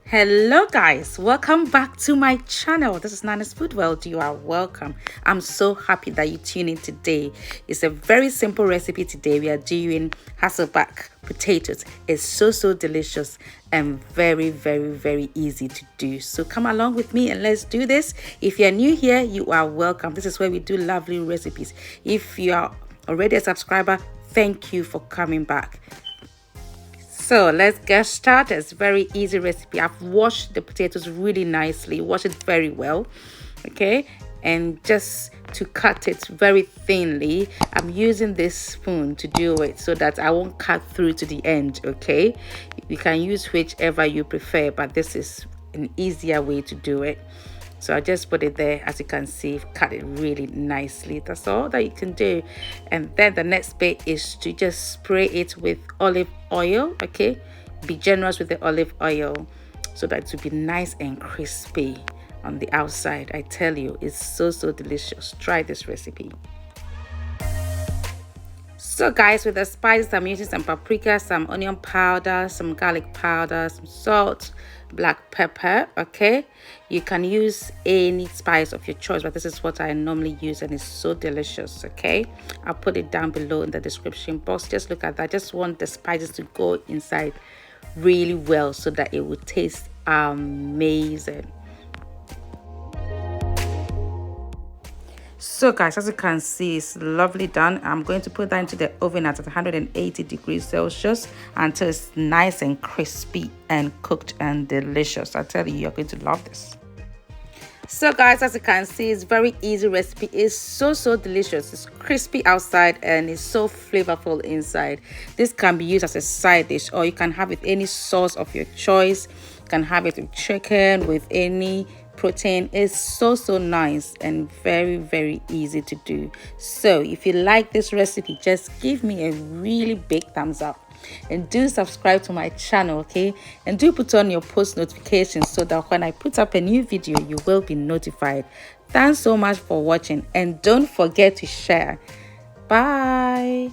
Hello guys, welcome back to my channel. This is Nana's Food World. You are welcome. I'm so happy that you tune in today. It's a very simple recipe today. We are doing Hasselback potatoes. It's so delicious and very easy to do. So come along with me and let's do this. If you're new here, you are welcome. This is where we do lovely recipes. If you are already a subscriber, thank you for coming back. So let's get started. It's a very easy recipe. I've washed the potatoes really nicely, wash it very well, okay? And just to cut it very thinly, I'm using this spoon to do it so that I won't cut through to the end, okay? You can use whichever you prefer, but this is an easier way to do it. So I just put it there. As you can see, cut it really nicely. That's all that you can do. And then the next bit is to just spray it with olive oil, okay? Be generous with the olive oil so that it will be nice and crispy on the outside. I tell you, it's so delicious. Try this recipe. So guys, with the spices, I'm using some paprika, some onion powder, some garlic powder, some salt, black pepper, okay? You can use any spice of your choice, but this is what I normally use and it's so delicious, okay? I'll put it down below in the description box. Just look at that. I just want the spices to go inside really well so that it will taste amazing. So guys, as you can see, it's lovely done. I'm going to put that into the oven at 180 degrees Celsius until it's nice and crispy and cooked and delicious. I tell you, you're going to love this. So guys, as you can see, it's very easy recipe. It's so delicious. It's crispy outside and it's so flavorful inside. This can be used as a side dish, or you can have it with any sauce of your choice. You can have it with chicken, with any protein. Is so nice and very easy to do. So if you like this recipe, just give me a really big thumbs up and do subscribe to my channel, okay? And do put on your post notifications so that when I put up a new video, you will be notified. Thanks so much for watching and don't forget to share. Bye.